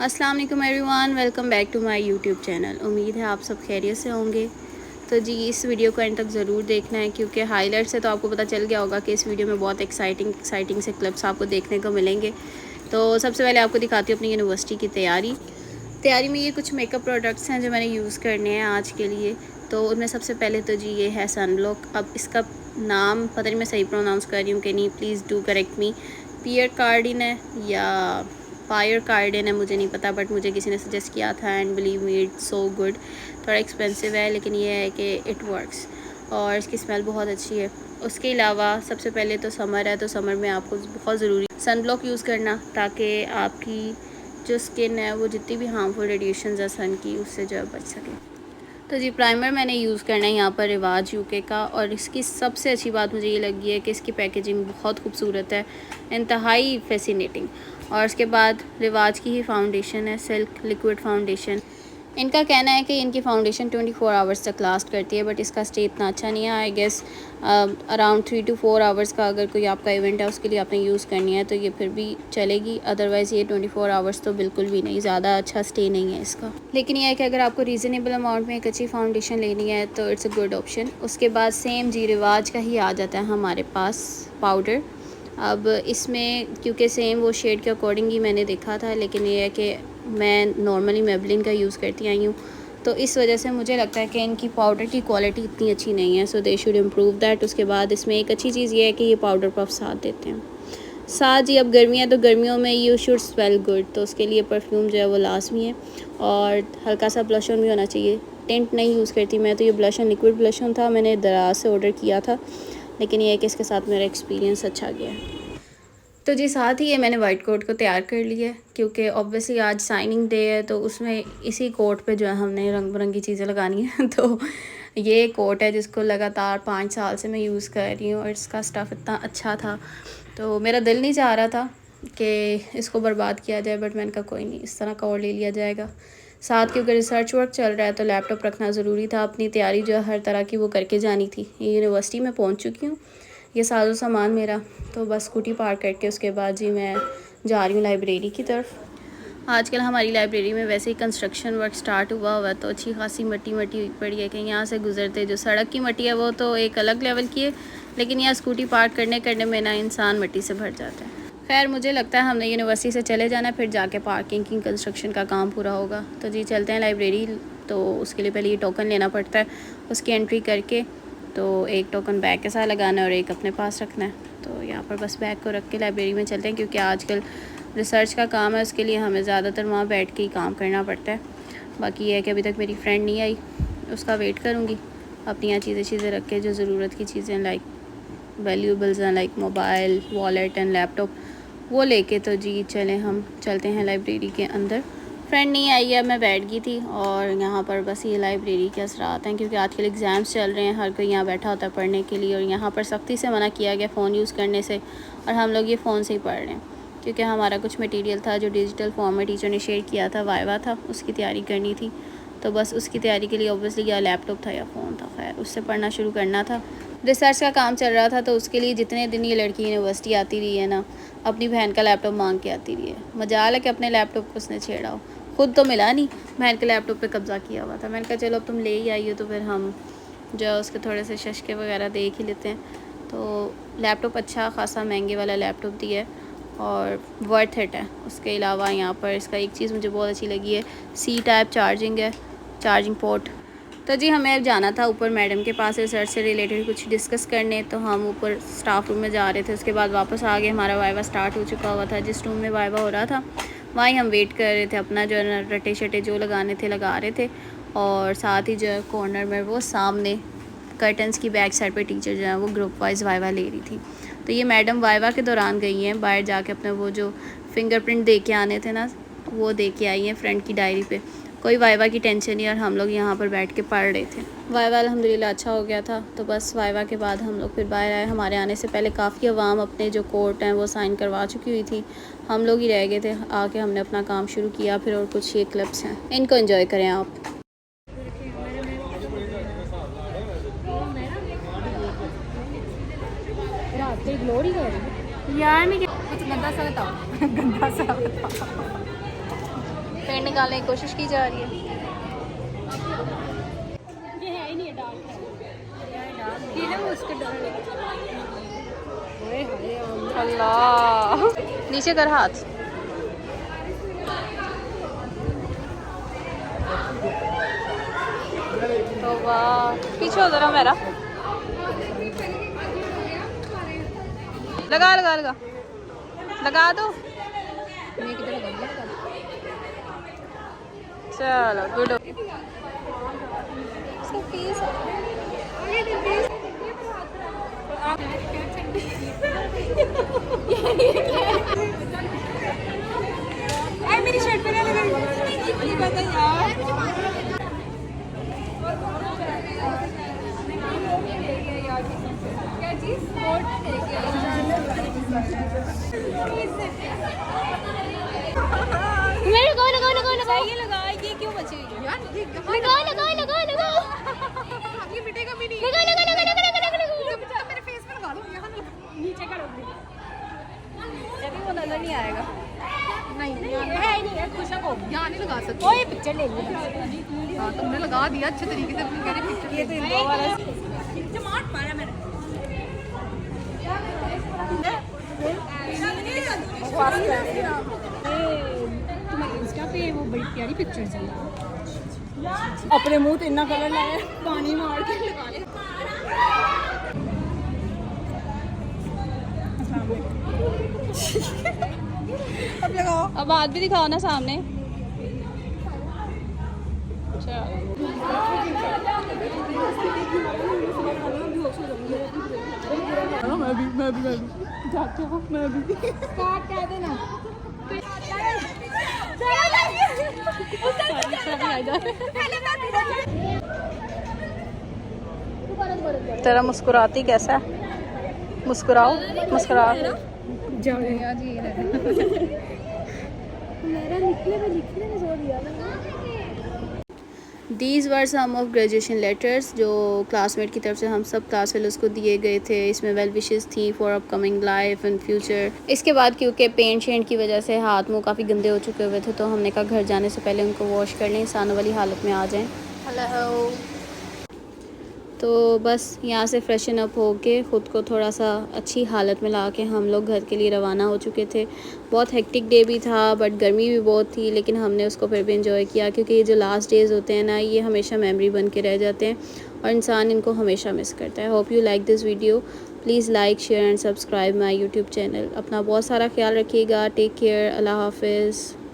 अस्सलाम वालेकुम everyone, welcome back to my YouTube channel. उम्मीद है आप सब खैरियत से होंगे। तो जी इस वीडियो को एंड तक ज़रूर देखना है क्योंकि हाईलाइट से तो आपको पता चल गया होगा कि इस वीडियो में बहुत एक्साइटिंग से क्लिप्स आपको देखने को मिलेंगे। तो सबसे पहले आपको दिखाती हूँ अपनी यूनिवर्सिटी की तैयारी में ये कुछ मेकअप प्रोडक्ट्स हैं जो मैंने यूज़ करने हैं आज के लिए। तो उनमें सबसे पहले तो जी ये है सनब्लॉक। अब इसका नाम पता नहीं मैं सही प्रोनाउंस कर रही हूँ कि नहीं, प्लीज़ डू करेक्ट मी। पियर कार्डिन है या पायर कार्डिन है, मुझे नहीं पता, बट मुझे किसी ने सजेस्ट किया था and believe me it's so good. थोड़ा एक्सपेंसिव है लेकिन ये है कि इट वर्क्स और इसकी स्मेल बहुत अच्छी है। उसके अलावा सबसे पहले तो समर है, तो समर में आपको बहुत ज़रूरी सनब्लॉक यूज़ करना ताकि आपकी जो स्किन है वो जितनी भी हार्मफुल रेडिएशन है सन की उससे जो है बच सके। तो जी प्राइमर मैंने यूज़ करना है यहाँ पर रिवाज यूके का, और इसकी सबसे अच्छी बात मुझे ये लगी है कि इसकी पैकेजिंग बहुत खूबसूरत है, इंतहाई फैसिनेटिंग। और उसके बाद रिवाज की ही फाउंडेशन है, सिल्क लिक्विड फाउंडेशन। इनका कहना है कि इनकी फाउंडेशन 24 आवर्स तक लास्ट करती है, बट इसका स्टे इतना अच्छा नहीं है। I guess around 3 to 4 hours का अगर कोई आपका इवेंट है उसके लिए आपने यूज़ करनी है तो ये फिर भी चलेगी, अदरवाइज़ ये 24 आवर्स तो बिल्कुल भी नहीं, ज़्यादा अच्छा स्टे नहीं है इसका। लेकिन यह है कि अगर आपको रीज़नेबल अमाउंट में एक अच्छी फाउंडेशन लेनी है तो इट्स अ गुड ऑप्शन। उसके बाद सेम जी रिवाज का ही आ जाता है हमारे पास पाउडर। अब इसमें क्योंकि सेम वो शेड के अकॉर्डिंग ही मैंने देखा था, लेकिन ये है कि मैं नॉर्मली मेबलिन का यूज़ करती आई हूँ, तो इस वजह से मुझे लगता है कि इनकी पाउडर की क्वालिटी इतनी अच्छी नहीं है, सो दे शुड इम्प्रूव दैट। उसके बाद इसमें एक अच्छी चीज़ ये है कि ये पाउडर पफ साथ देते हैं। साथ जी अब गर्मियाँ, तो गर्मियों में यू शुड स्मेल गुड, तो उसके लिए परफ्यूम जो है वो लाजमी है, और हल्का सा ब्लश ऑन भी होना चाहिए। टिंट नहीं यूज़ करती मैं, तो ये blush on liquid blush on था, मैंने दराज से ऑर्डर किया था, लेकिन ये है कि इसके साथ मेरा एक्सपीरियंस अच्छा गया है। तो जी साथ ही ये मैंने वाइट कोट को तैयार कर लिया है क्योंकि ऑब्वियसली आज साइनिंग डे है, तो उसमें इसी कोट पे जो है हमने रंग बिरंगी चीज़ें लगानी है। तो ये कोट है जिसको लगातार 5 साल से मैं यूज़ कर रही हूँ, और इसका स्टफ़ इतना अच्छा था तो मेरा दिल नहीं चाह रहा था कि इसको बर्बाद किया जाए, बट मैंने कहा कोई नहीं, इस तरह का और ले लिया जाएगा। साथ क्योंकि रिसर्च वर्क चल रहा है तो लैपटॉप रखना ज़रूरी था, अपनी तैयारी जो है हर तरह की वो करके जानी थी। यूनिवर्सिटी में पहुँच चुकी हूँ, ये साजो सामान मेरा, तो बस स्कूटी पार्क करके उसके बाद जी मैं जा रही हूँ लाइब्रेरी की तरफ। आजकल हमारी लाइब्रेरी में वैसे ही कंस्ट्रक्शन वर्क स्टार्ट हुआ है, तो अच्छी खासी मट्टी पड़ी है कि यहाँ से गुजरते जो सड़क की मट्टी है वो तो एक अलग लेवल की है, लेकिन यहाँ स्कूटी पार्क करने में ना इंसान मट्टी से भर जाता है। खैर मुझे लगता है हमने यूनिवर्सिटी से चले जाना है, फिर जाके पार्किंग की कंस्ट्रक्शन का काम पूरा होगा। तो जी चलते हैं लाइब्रेरी। तो उसके लिए पहले ये टोकन लेना पड़ता है, उसकी एंट्री करके तो एक टोकन बैग के साथ लगाना है और एक अपने पास रखना है। तो यहाँ पर बस बैग को रख के लाइब्रेरी में चलते हैं, क्योंकि आजकल रिसर्च का काम है, उसके लिए हमें ज़्यादातर वहाँ बैठ के ही काम करना पड़ता है। बाकी ये है कि अभी तक मेरी फ्रेंड नहीं आई, उसका वेट करूँगी। अपनी यहाँ चीज़ें रख के जो ज़रूरत की चीज़ें लाइक वैल्यूबल्स हैं like mobile, wallet and laptop, वो लेके तो जी हम चलते हैं लाइब्रेरी के अंदर। फ्रेंड नहीं आई है, मैं बैठ गई थी, और यहाँ पर बस ये लाइब्रेरी के असरात हैं क्योंकि आजकल एग्ज़ाम्स चल रहे हैं, हर कोई यहाँ बैठा होता है पढ़ने के लिए, और यहाँ पर सख्ती से मना किया गया फ़ोन यूज़ करने से, और हम लोग ये फ़ोन से ही पढ़ रहे हैं क्योंकि हमारा कुछ मटेरियल था जो डिजिटल फॉर्म में टीचर ने शेयर किया था, वाइवा था, उसकी तैयारी करनी थी। तो बस उसकी तैयारी के लिए ऑब्वियसली या लैपटॉप था या फ़ोन था, खैर उससे पढ़ना शुरू करना था। रिसर्च का काम चल रहा था, तो उसके लिए जितने दिन ये लड़की यूनिवर्सिटी आती रही है ना, अपनी बहन का लैपटॉप मांग के आती रही है। मजाल है कि अपने लैपटॉप को उसने छेड़ा हो, खुद तो मिला नहीं, बहन के लैपटॉप पे कब्ज़ा किया हुआ था। मैंने कहा चलो अब तुम ले ही आई हो तो फिर हम जो है उसके थोड़े से शशके वगैरह देख ही लेते हैं। तो लैपटॉप अच्छा खासा महंगे वाला लैपटॉप दिया है और वर्थ इट है। उसके अलावा यहाँ पर इसका एक चीज़ मुझे बहुत अच्छी लगी है, सी टाइप चार्जिंग है, चार्जिंग पोर्ट। तो जी हमें अब जाना था ऊपर मैडम के पास रिसर्च से रिलेटेड कुछ डिस्कस करने, तो हम ऊपर स्टाफ रूम में जा रहे थे। उसके बाद वापस आ गए, हमारा वाइवा स्टार्ट हो चुका हुआ था। जिस रूम में वाइवा हो रहा था वहीं हम वेट कर रहे थे, अपना जो है रटे शटे जो लगाने थे लगा रहे थे, और साथ ही जो है कॉर्नर में वो सामने कर्टन्स की बैक साइड पर टीचर जो है वो ग्रुप वाइज वाइवा ले रही थी। तो ये मैडम वाइवा के दौरान गई हैं बाहर जाके अपने वो जो फिंगरप्रिंट दे के आने थे ना, वो दे के आई हैं फ्रेंड की डायरी पे। कोई वाइवा की टेंशन नहीं, और हम लोग यहाँ पर बैठ के पढ़ रहे थे। वाइवा अल्हम्दुलिल्लाह अच्छा हो गया था। तो बस वाइवा के बाद हम लोग फिर बाहर आए। हमारे आने से पहले काफ़ी अवाम अपने जो कोर्ट हैं वो साइन करवा चुकी हुई थी, हम लोग ही रह गए थे। आके हमने अपना काम शुरू किया फिर, और कुछ ये क्लिप्स हैं, इनको एंजॉय करें आप। यार मैं कुछ गंदा सा बताओ। गंदा सा बताओ। पेड़ निकालने की कोशिश की जा रही है। ये है ही नहीं डार्क है ये ना उसके डर अल्लाह नीचे कर हाथ। तो वाह पीछे हो जरा मेरा लगा लगा लगा लगा दो। चलो गुड। मेरी शर्ट पे नहीं पता यार। क्या चीज मेरे लगा लगा लगा लगा ये लगा ये क्यों बची हुई है यार लगा लगा लगा लगा ये मिटेगा भी नहीं लगा लगा लगा लगा लगा लगा मेरे फेस पे लगा लो यहाँ नीचे करोगे जब वो नजर नहीं आएगा। नहीं है नहीं है खुशक हो यहाँ नहीं लगा सकते। ओए पिक्चर ले ली। हाँ तुमने लगा दिया अच्छे तरीके से। तुम कह रहे पिक्चर ये तो दो वाला जमाट मारा मैंने। तुम्हारे इंस्टा पे वो बड़ी प्यारी पिक्चर चल रही है। अपने मुंह तो इतना कलर लाया पानी मार के लगा ले। अब लगाओ। अब हाथ भी दिखाओ ना सामने। मैं भी जाते हो मैं भी काट कह देना। तेरा मुस्कुराती कैसा है? मुस्कुराओ मुस्कुरा। These were some of graduation letters जो क्लासमेट की तरफ से हम सब क्लास फेलोज़ को दिए गए थे। इसमें वेल विशेस थी for upcoming life and future. इसके बाद क्योंकि पेंट शेंट की वजह से हाथ मुँह काफ़ी गंदे हो चुके हुए थे तो हमने कहा घर जाने से पहले उनको वॉश कर लें, इंसानों वाली हालत में आ जाएँ। हेलो। तो बस यहाँ से फ्रेशन अप होके ख़ुद को थोड़ा सा अच्छी हालत में ला के हम लोग घर के लिए रवाना हो चुके थे। बहुत हेक्टिक डे भी था बट गर्मी भी बहुत थी, लेकिन हमने उसको फिर भी इंजॉय किया क्योंकि ये जो लास्ट डेज़ होते हैं ना ये हमेशा मेमोरी बन के रह जाते हैं और इंसान इनको हमेशा मिस करता है। Hope you like this video. Please like share and subscribe my YouTube channel. अपना बहुत सारा ख्याल रखिएगा। Take care. अल्लाह हाफिज़।